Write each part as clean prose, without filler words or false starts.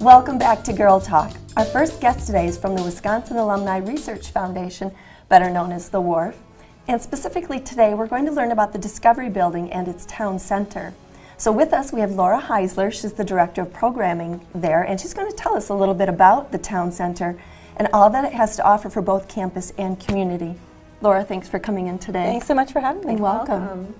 Welcome back to Girl Talk. Our first guest today is from the Wisconsin Alumni Research Foundation, better known as the WARF. And specifically today, we're going to learn about the Discovery Building and its town center. So with us, we have Laura Heisler. She's the Director of Programming there, and she's going to tell us a little bit about the town center and all that it has to offer for both campus and community. Laura, thanks for coming in today. Thanks so much for having me. You're welcome.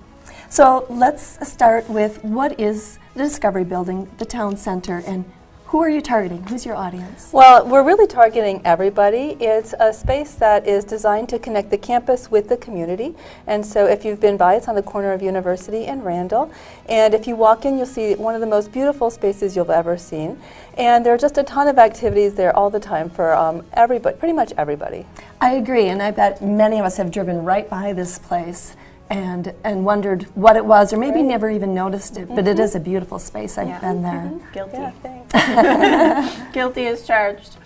So let's start with what is the Discovery Building, the town center, and who are you targeting? Who's your audience? Well, we're really targeting everybody. It's a space that is designed to connect the campus with the community. And so if you've been by, it's on the corner of University and Randall. And if you walk in, you'll see one of the most beautiful spaces you've ever seen. And there are just a ton of activities there all the time for everybody, pretty much everybody. I agree, and I bet many of us have driven right by this place and wondered what it was, or maybe never even noticed it, but it is a beautiful space. I've been there. Guilty. Yeah, thanks. Guilty as charged.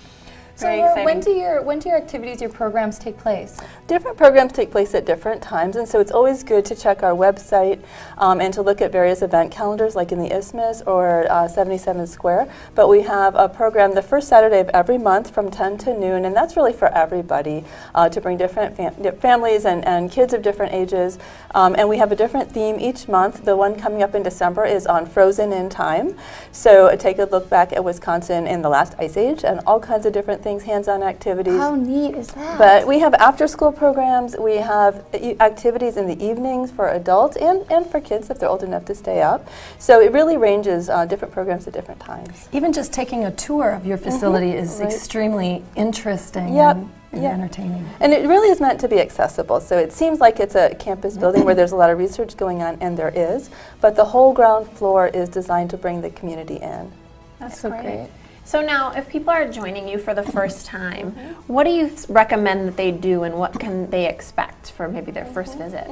So Very Laura, exciting. when do your activities, your programs take place? Different programs take place at different times, and so it's always good to check our website and to look at various event calendars like in the Isthmus or 77 Square. But we have a program the first Saturday of every month from 10 to noon, and that's really for everybody to bring different families and kids of different ages. And we have a different theme each month. The one coming up in December is on Frozen in Time. So take a look back at Wisconsin in the last ice age and all kinds of different things, hands-on activities. How neat is that? But we have after-school programs. We have activities in the evenings for adults and for kids if they're old enough to stay up. So it really ranges different programs at different times. Even just taking a tour of your facility is extremely interesting and entertaining. And it really is meant to be accessible. So it seems like it's a campus building where there's a lot of research going on, and there is. But the whole ground floor is designed to bring the community in. That's so great. great. So now, if people are joining you for the first time, what do you recommend that they do, and what can they expect for maybe their first visit?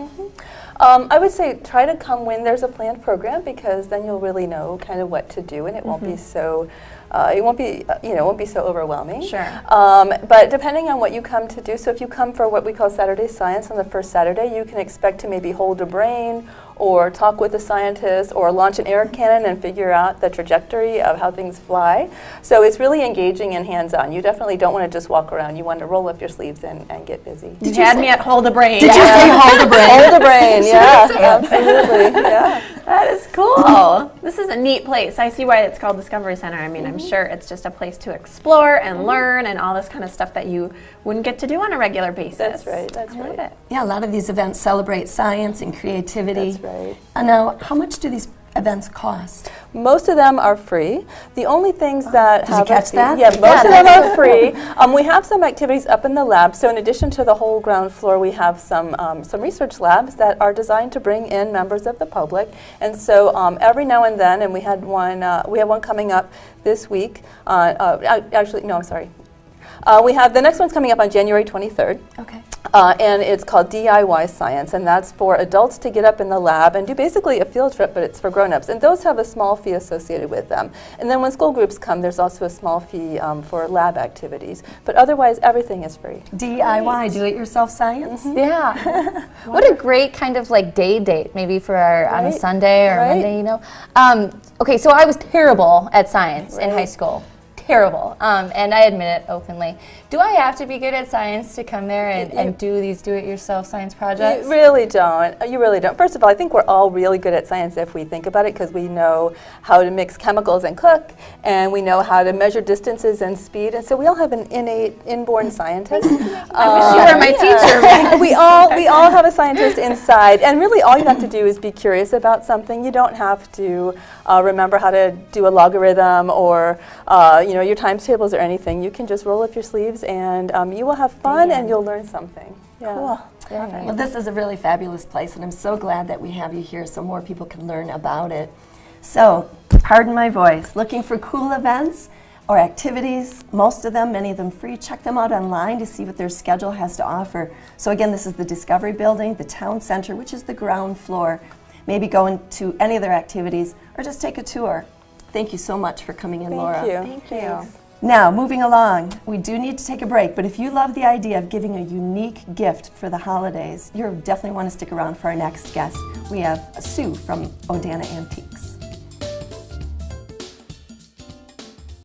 I would say try to come when there's a planned program, because then you'll really know kind of what to do, and it won't be so. It won't be so overwhelming. Sure. But depending on what you come to do, so if you come for what we call Saturday Science on the first Saturday, you can expect to maybe hold a brain or talk with a scientist or launch an air cannon and figure out the trajectory of how things fly. So it's really engaging and hands-on. You definitely don't want to just walk around. You want to roll up your sleeves and get busy. You had me at hold a brain. Did you say hold a brain? Hold the brain, yeah, absolutely, yeah. That is cool. This is a neat place. I see why it's called Discovery Center. I mean, I'm sure it's just a place to explore and learn and all this kind of stuff that you wouldn't get to do on a regular basis. That's right, that's I love right. it. Yeah, a lot of these events celebrate science and creativity. That's right. Now, how much do these events cost? Most of them are free. The only things that Did you have catch that? Yeah, most of them are free. We have some activities up in the lab. So in addition to the whole ground floor, we have some research labs that are designed to bring in members of the public. And so every now and then, and we have one coming up this week. Actually, no, I'm sorry. We have the next one's coming up on January 23rd. Okay. And it's called DIY Science, and that's for adults to get up in the lab and do basically a field trip, but it's for grown-ups. And those have a small fee associated with them. And then when school groups come, there's also a small fee for lab activities. But otherwise, everything is free. DIY, do-it-yourself science? Yeah. What a great kind of like day date, maybe for on a Sunday or Monday, you know. Okay, so I was terrible at science in high school. Terrible, and I admit it openly. Do I have to be good at science to come there and do these do-it-yourself science projects? You really don't. You really don't. First of all, I think we're all really good at science if we think about it, because we know how to mix chemicals and cook, and we know how to measure distances and speed, and so we all have an innate, inborn scientist. I wish you were my teacher. we all have a scientist inside, and really all you have to do is be curious about something. You don't have to remember how to do a logarithm or your times tables or anything. You can just roll up your sleeves and you will have fun and you'll learn something. Yeah. Cool. Well, this is a really fabulous place, and I'm so glad that we have you here so more people can learn about it. So, pardon my voice, looking for cool events or activities, many of them free. Check them out online to see what their schedule has to offer. So again, this is the Discovery Building, the town center, which is the ground floor. Maybe go into any of their activities or just take a tour. Thank you so much for coming in, Laura. Thank you. Now, moving along, we do need to take a break, but if you love the idea of giving a unique gift for the holidays, you definitely want to stick around for our next guest. We have Sue from Odana Antiques.